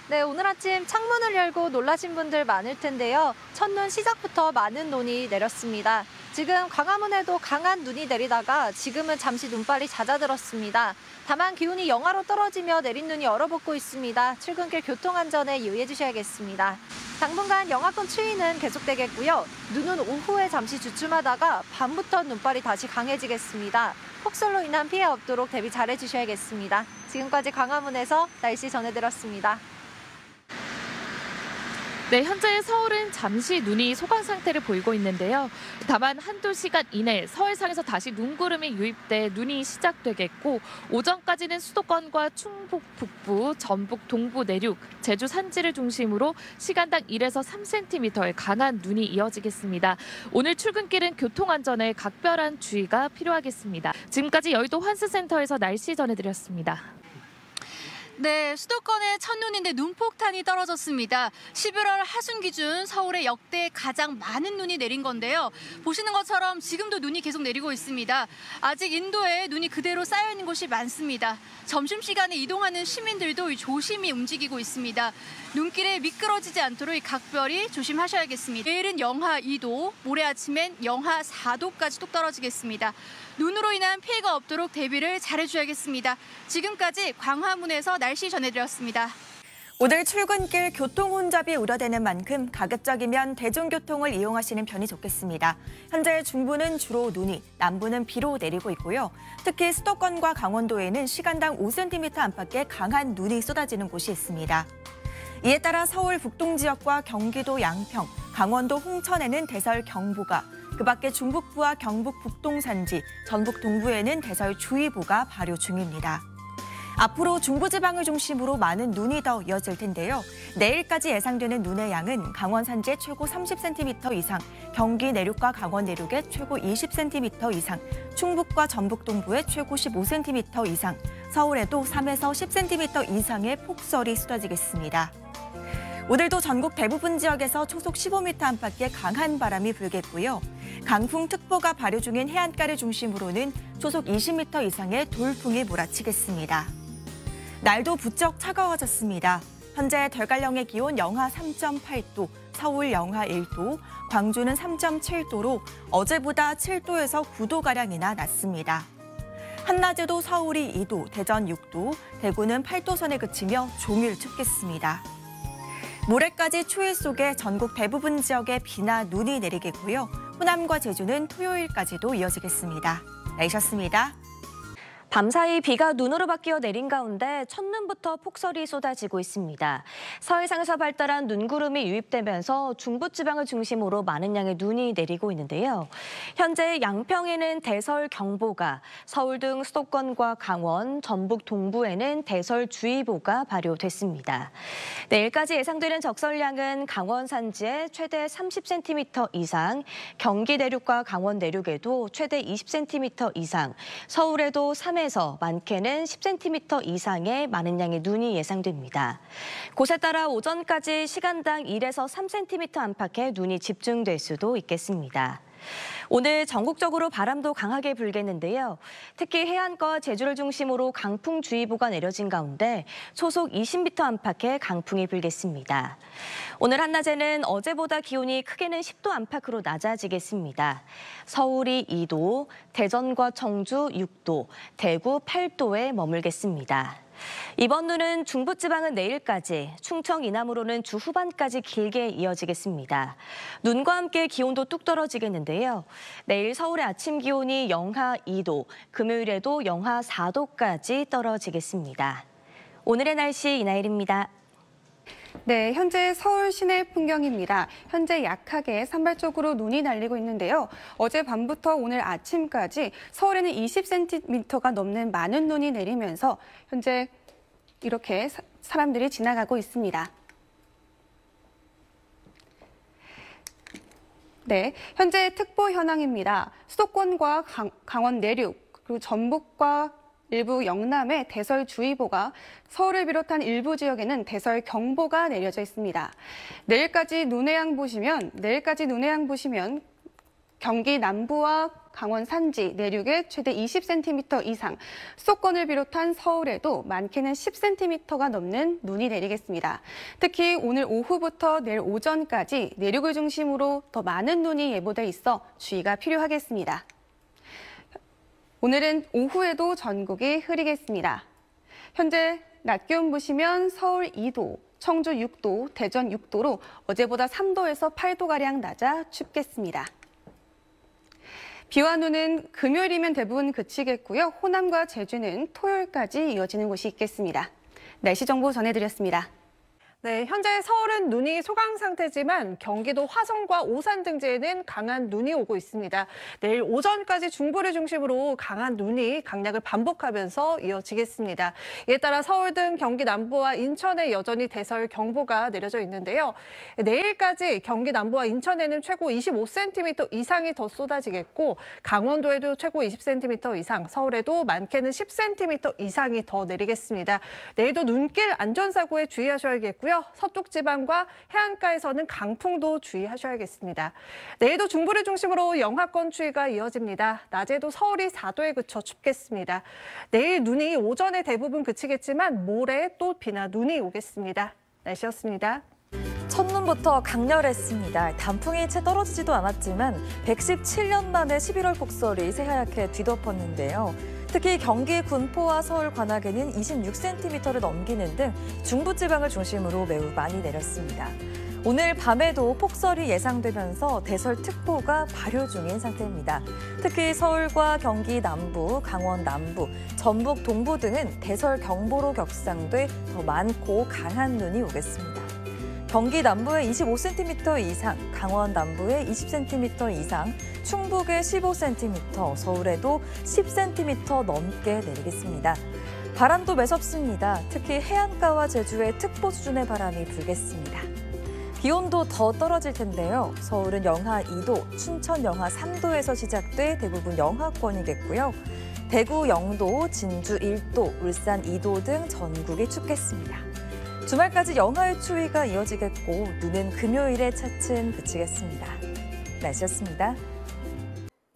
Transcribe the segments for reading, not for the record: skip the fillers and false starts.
네, 오늘 아침 창문을 열고 놀라신 분들 많을 텐데요. 첫눈 시작부터 많은 눈이 내렸습니다. 지금 광화문에도 강한 눈이 내리다가 지금은 잠시 눈발이 잦아들었습니다. 다만 기온이 영하로 떨어지며 내린 눈이 얼어붙고 있습니다. 출근길 교통안전에 유의해 주셔야겠습니다. 당분간 영하권 추위는 계속되겠고요. 눈은 오후에 잠시 주춤하다가 밤부터 눈발이 다시 강해지겠습니다. 폭설로 인한 피해 없도록 대비 잘해 주셔야겠습니다. 지금까지 광화문에서 날씨 전해드렸습니다. 네, 현재 서울은 잠시 눈이 소강 상태를 보이고 있는데요. 다만 한두 시간 이내 서해상에서 다시 눈구름이 유입돼 눈이 시작되겠고 오전까지는 수도권과 충북 북부, 전북 동부 내륙, 제주 산지를 중심으로 시간당 1에서 3cm의 강한 눈이 이어지겠습니다. 오늘 출근길은 교통안전에 각별한 주의가 필요하겠습니다. 지금까지 여의도 환스센터에서 날씨 전해드렸습니다. 네, 수도권의 첫눈인데 눈폭탄이 떨어졌습니다. 11월 하순 기준 서울에 역대 가장 많은 눈이 내린 건데요. 보시는 것처럼 지금도 눈이 계속 내리고 있습니다. 아직 인도에 눈이 그대로 쌓여 있는 곳이 많습니다. 점심시간에 이동하는 시민들도 조심히 움직이고 있습니다. 눈길에 미끄러지지 않도록 각별히 조심하셔야겠습니다. 내일은 영하 2도, 모레 아침엔 영하 4도까지 뚝 떨어지겠습니다. 눈으로 인한 피해가 없도록 대비를 잘해줘야겠습니다. 지금까지 광화문에서 날씨 전해드렸습니다. 오늘 출근길 교통 혼잡이 우려되는 만큼 가급적이면 대중교통을 이용하시는 편이 좋겠습니다. 현재 중부는 주로 눈이, 남부는 비로 내리고 있고요. 특히 수도권과 강원도에는 시간당 5cm 안팎의 강한 눈이 쏟아지는 곳이 있습니다. 이에 따라 서울 북동 지역과 경기도 양평, 강원도 홍천에는 대설 경보가, 그 밖에 중북부와 경북 북동 산지, 전북 동부에는 대설주의보가 발효 중입니다. 앞으로 중부지방을 중심으로 많은 눈이 더 이어질 텐데요. 내일까지 예상되는 눈의 양은 강원 산지에 최고 30cm 이상, 경기 내륙과 강원 내륙에 최고 20cm 이상, 충북과 전북 동부에 최고 15cm 이상, 서울에도 3에서 10cm 이상의 폭설이 쏟아지겠습니다. 오늘도 전국 대부분 지역에서 초속 15m 안팎의 강한 바람이 불겠고요. 강풍특보가 발효 중인 해안가를 중심으로는 초속 20m 이상의 돌풍이 몰아치겠습니다. 날도 부쩍 차가워졌습니다. 현재 덜갈령의 기온 영하 3.8도, 서울 영하 1도, 광주는 3.7도로 어제보다 7도에서 9도가량이나 낮습니다. 한낮에도 서울이 2도, 대전 6도, 대구는 8도 선에 그치며 종일 춥겠습니다. 모레까지 추위 속에 전국 대부분 지역에 비나 눈이 내리겠고요. 호남과 제주는 토요일까지도 이어지겠습니다. 날씨였습니다. 밤사이 비가 눈으로 바뀌어 내린 가운데 첫눈부터 폭설이 쏟아지고 있습니다. 서해상에서 발달한 눈구름이 유입되면서 중부지방을 중심으로 많은 양의 눈이 내리고 있는데요. 현재 양평에는 대설경보가, 서울 등 수도권과 강원, 전북 동부에는 대설주의보가 발효됐습니다. 내일까지 예상되는 적설량은 강원 산지에 최대 30cm 이상, 경기 내륙과 강원 내륙에도 최대 20cm 이상, 서울에도 3에서 많게는 10cm 이상의 많은 양의 눈이 예상됩니다. 곳에 따라 오전까지 시간당 1에서 3cm 안팎의 눈이 집중될 수도 있겠습니다. 오늘 전국적으로 바람도 강하게 불겠는데요. 특히 해안과 제주를 중심으로 강풍주의보가 내려진 가운데 초속 20m 안팎의 강풍이 불겠습니다. 오늘 한낮에는 어제보다 기온이 크게는 10도 안팎으로 낮아지겠습니다. 서울이 2도, 대전과 청주 6도, 대구 8도에 머물겠습니다. 이번 눈은 중부지방은 내일까지, 충청 이남으로는 주 후반까지 길게 이어지겠습니다. 눈과 함께 기온도 뚝 떨어지겠는데요. 내일 서울의 아침 기온이 영하 2도, 금요일에도 영하 4도까지 떨어지겠습니다. 오늘의 날씨 이나일입니다. 네, 현재 서울 시내 풍경입니다. 현재 약하게 산발적으로 눈이 날리고 있는데요. 어젯밤부터 오늘 아침까지 서울에는 20cm가 넘는 많은 눈이 내리면서 현재 이렇게 사람들이 지나가고 있습니다. 네, 현재 특보 현황입니다. 수도권과 강원 내륙, 그리고 전북과 일부 영남에 대설주의보가, 서울을 비롯한 일부 지역에는 대설경보가 내려져 있습니다. 내일까지 눈의 양 보시면 경기 남부와 강원 산지, 내륙에 최대 20cm 이상, 수도권을 비롯한 서울에도 많게는 10cm가 넘는 눈이 내리겠습니다. 특히 오늘 오후부터 내일 오전까지 내륙을 중심으로 더 많은 눈이 예보돼 있어 주의가 필요하겠습니다. 오늘은 오후에도 전국이 흐리겠습니다. 현재 낮 기온 보시면 서울 2도, 청주 6도, 대전 6도로 어제보다 3도에서 8도가량 낮아 춥겠습니다. 비와 눈은 금요일이면 대부분 그치겠고요. 호남과 제주는 토요일까지 이어지는 곳이 있겠습니다. 날씨 정보 전해드렸습니다. 네, 현재 서울은 눈이 소강 상태지만 경기도 화성과 오산 등지에는 강한 눈이 오고 있습니다. 내일 오전까지 중부를 중심으로 강한 눈이 강약을 반복하면서 이어지겠습니다. 이에 따라 서울 등 경기 남부와 인천에 여전히 대설 경보가 내려져 있는데요. 내일까지 경기 남부와 인천에는 최고 25cm 이상이 더 쏟아지겠고 강원도에도 최고 20cm 이상, 서울에도 많게는 10cm 이상이 더 내리겠습니다. 내일도 눈길 안전사고에 주의하셔야겠고요. 서쪽 지방과 해안가에서는 강풍도 주의하셔야겠습니다. 내일도 중부를 중심으로 영하권 추위가 이어집니다. 낮에도 서울이 4도에 그쳐 춥겠습니다. 내일 눈이 오전에 대부분 그치겠지만 모레 또 비나 눈이 오겠습니다. 날씨였습니다. 첫눈부터 강렬했습니다. 단풍이 채 떨어지지도 않았지만 117년 만에 11월 폭설이 새하얗게 뒤덮었는데요. 특히 경기 군포와 서울 관악에는 26cm를 넘기는 등 중부지방을 중심으로 매우 많이 내렸습니다. 오늘 밤에도 폭설이 예상되면서 대설특보가 발효 중인 상태입니다. 특히 서울과 경기 남부, 강원 남부, 전북 동부 등은 대설경보로 격상돼 더 많고 강한 눈이 오겠습니다. 경기 남부에 25cm 이상, 강원 남부에 20cm 이상, 충북에 15cm, 서울에도 10cm 넘게 내리겠습니다. 바람도 매섭습니다. 특히 해안가와 제주에 특보 수준의 바람이 불겠습니다. 기온도 더 떨어질 텐데요. 서울은 영하 2도, 춘천 영하 3도에서 시작돼 대부분 영하권이겠고요. 대구 0도, 진주 1도, 울산 2도 등 전국이 춥겠습니다. 주말까지 영하의 추위가 이어지겠고 눈은 금요일에 차츰 그치겠습니다. 날씨였습니다.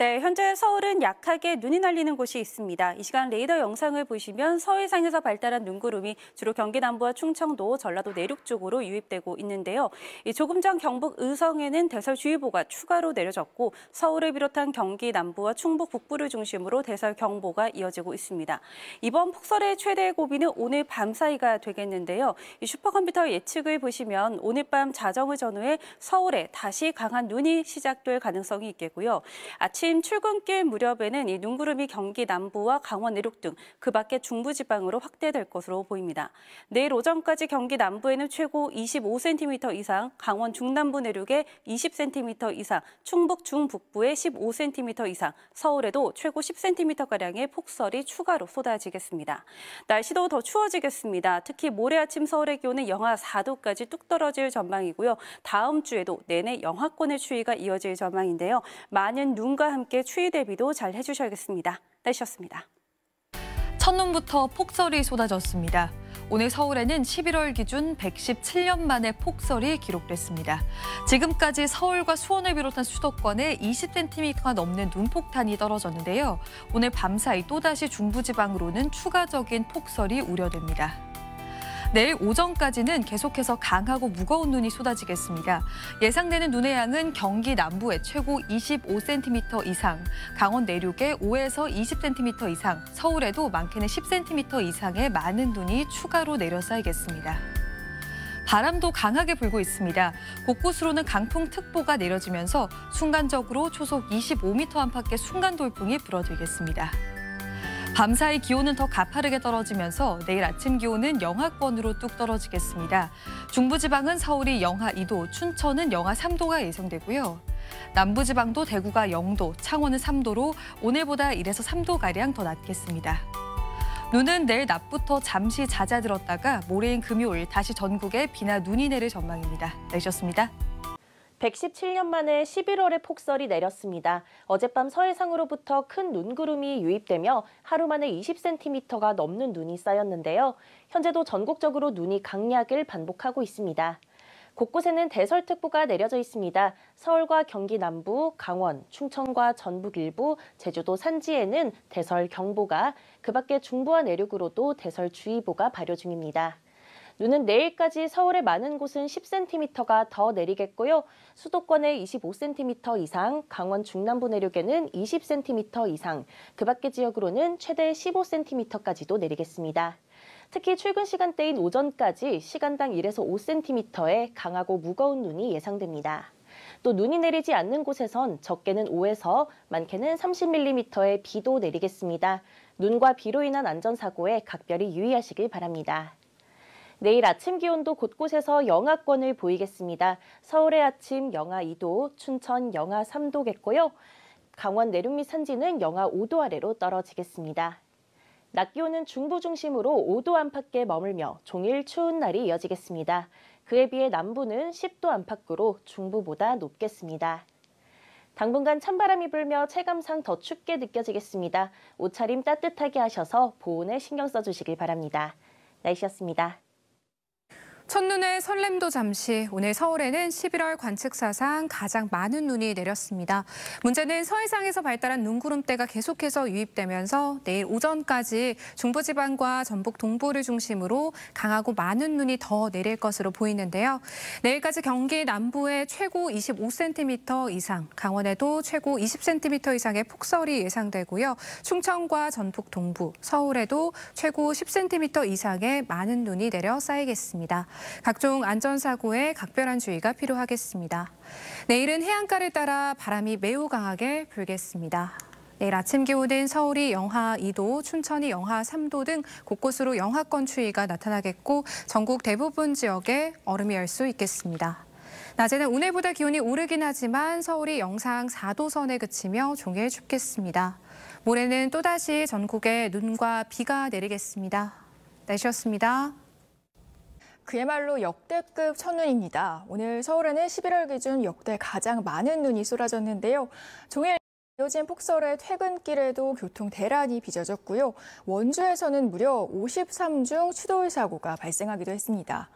네, 현재 서울은 약하게 눈이 날리는 곳이 있습니다. 이 시간 레이더 영상을 보시면 서해상에서 발달한 눈구름이 주로 경기 남부와 충청도, 전라도 내륙 쪽으로 유입되고 있는데요. 조금 전 경북 의성에는 대설주의보가 추가로 내려졌고 서울을 비롯한 경기 남부와 충북 북부를 중심으로 대설경보가 이어지고 있습니다. 이번 폭설의 최대 고비는 오늘 밤 사이가 되겠는데요. 이 슈퍼컴퓨터 예측을 보시면 오늘 밤 자정을 전후에 서울에 다시 강한 눈이 시작될 가능성이 있겠고요. 아침 출근길 무렵에는 이 눈구름이 경기 남부와 강원 내륙 등 그 밖의 중부지방으로 확대될 것으로 보입니다. 내일 오전까지 경기 남부에는 최고 25cm 이상, 강원 중남부 내륙에 20cm 이상, 충북 중북부에 15cm 이상, 서울에도 최고 10cm가량의 폭설이 추가로 쏟아지겠습니다. 날씨도 더 추워지겠습니다. 특히 모레 아침 서울의 기온은 영하 4도까지 뚝 떨어질 전망이고요. 다음 주에도 내내 영하권의 추위가 이어질 전망인데요. 많은 눈과 함께 추위 대비도 잘 해주셔야겠습니다. 날씨였습니다. 첫눈부터 폭설이 쏟아졌습니다. 오늘 서울에는 11월 기준 117년 만에 폭설이 기록됐습니다. 지금까지 서울과 수원을 비롯한 수도권에 20cm가 넘는 눈폭탄이 떨어졌는데요. 오늘 밤사이 또다시 중부지방으로는 추가적인 폭설이 우려됩니다. 내일 오전까지는 계속해서 강하고 무거운 눈이 쏟아지겠습니다. 예상되는 눈의 양은 경기 남부에 최고 25cm 이상, 강원 내륙에 5에서 20cm 이상, 서울에도 많게는 10cm 이상의 많은 눈이 추가로 내려 쌓이겠습니다. 바람도 강하게 불고 있습니다. 곳곳으로는 강풍특보가 내려지면서 순간적으로 초속 25m 안팎의 순간 돌풍이 불어들겠습니다. 밤사이 기온은 더 가파르게 떨어지면서 내일 아침 기온은 영하권으로 뚝 떨어지겠습니다. 중부지방은 서울이 영하 2도, 춘천은 영하 3도가 예상되고요. 남부지방도 대구가 0도, 창원은 3도로 오늘보다 1에서 3도가량 더 낮겠습니다. 눈은 내일 낮부터 잠시 잦아들었다가 모레인 금요일 다시 전국에 비나 눈이 내릴 전망입니다. 날씨였습니다. 117년 만에 11월에 폭설이 내렸습니다. 어젯밤 서해상으로부터 큰 눈구름이 유입되며 하루 만에 20cm가 넘는 눈이 쌓였는데요. 현재도 전국적으로 눈이 강약을 반복하고 있습니다. 곳곳에는 대설특보가 내려져 있습니다. 서울과 경기 남부, 강원, 충청과 전북 일부, 제주도 산지에는 대설경보가, 그 밖에 중부와 내륙으로도 대설주의보가 발효 중입니다. 눈은 내일까지 서울의 많은 곳은 10cm가 더 내리겠고요. 수도권에 25cm 이상, 강원 중남부 내륙에는 20cm 이상, 그 밖의 지역으로는 최대 15cm까지도 내리겠습니다. 특히 출근 시간대인 오전까지 시간당 1에서 5cm의 강하고 무거운 눈이 예상됩니다. 또 눈이 내리지 않는 곳에선 적게는 5에서 많게는 30mm의 비도 내리겠습니다. 눈과 비로 인한 안전사고에 각별히 유의하시길 바랍니다. 내일 아침 기온도 곳곳에서 영하권을 보이겠습니다. 서울의 아침 영하 2도, 춘천 영하 3도겠고요. 강원 내륙 및 산지는 영하 5도 아래로 떨어지겠습니다. 낮 기온은 중부 중심으로 5도 안팎에 머물며 종일 추운 날이 이어지겠습니다. 그에 비해 남부는 10도 안팎으로 중부보다 높겠습니다. 당분간 찬바람이 불며 체감상 더 춥게 느껴지겠습니다. 옷차림 따뜻하게 하셔서 보온에 신경 써주시길 바랍니다. 날씨였습니다. 첫눈의 설렘도 잠시, 오늘 서울에는 11월 관측사상 가장 많은 눈이 내렸습니다. 문제는 서해상에서 발달한 눈구름대가 계속해서 유입되면서 내일 오전까지 중부지방과 전북 동부를 중심으로 강하고 많은 눈이 더 내릴 것으로 보이는데요. 내일까지 경기 남부에 최고 25cm 이상, 강원에도 최고 20cm 이상의 폭설이 예상되고요. 충청과 전북 동부, 서울에도 최고 10cm 이상의 많은 눈이 내려 쌓이겠습니다. 각종 안전사고에 각별한 주의가 필요하겠습니다. 내일은 해안가를 따라 바람이 매우 강하게 불겠습니다. 내일 아침 기온은 서울이 영하 2도, 춘천이 영하 3도 등 곳곳으로 영하권 추위가 나타나겠고 전국 대부분 지역에 얼음이 열 수 있겠습니다. 낮에는 오늘보다 기온이 오르긴 하지만 서울이 영상 4도 선에 그치며 종일 춥겠습니다. 모레는 또다시 전국에 눈과 비가 내리겠습니다. 날씨였습니다. 그야말로 역대급 첫눈입니다. 오늘 서울에는 11월 기준 역대 가장 많은 눈이 쏟아졌는데요. 종일 이어진 폭설에 퇴근길에도 교통 대란이 빚어졌고요. 원주에서는 무려 53중 추돌 사고가 발생하기도 했습니다.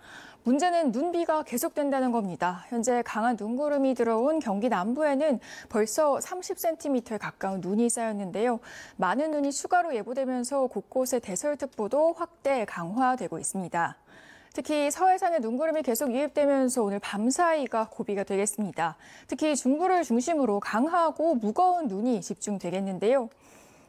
문제는 눈비가 계속된다는 겁니다. 현재 강한 눈구름이 들어온 경기 남부에는 벌써 30cm에 가까운 눈이 쌓였는데요. 많은 눈이 추가로 예보되면서 곳곳에 대설특보도 확대 강화되고 있습니다. 특히 서해상에 눈구름이 계속 유입되면서 오늘 밤사이가 고비가 되겠습니다. 특히 중부를 중심으로 강하고 무거운 눈이 집중되겠는데요.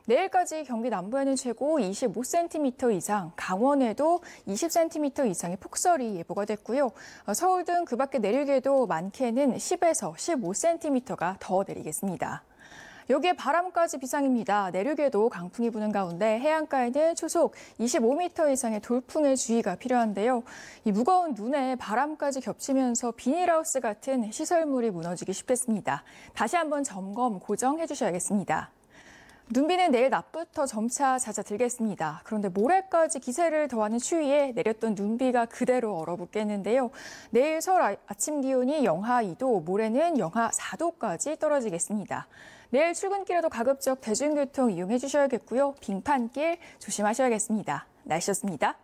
내일까지 경기 남부에는 최고 25cm 이상, 강원에도 20cm 이상의 폭설이 예보가 됐고요. 서울 등 그 밖의 내륙에도 많게는 10에서 15cm가 더 내리겠습니다. 여기에 바람까지 비상입니다. 내륙에도 강풍이 부는 가운데 해안가에는 초속 25m 이상의 돌풍의 주의가 필요한데요. 이 무거운 눈에 바람까지 겹치면서 비닐하우스 같은 시설물이 무너지기 쉽겠습니다. 다시 한번 점검, 고정해 주셔야겠습니다. 눈비는 내일 낮부터 점차 잦아들겠습니다. 그런데 모레까지 기세를 더하는 추위에 내렸던 눈비가 그대로 얼어붙겠는데요. 내일 서울 아침 기온이 영하 2도, 모레는 영하 4도까지 떨어지겠습니다. 내일 출근길에도 가급적 대중교통 이용해 주셔야겠고요. 빙판길 조심하셔야겠습니다. 날씨였습니다.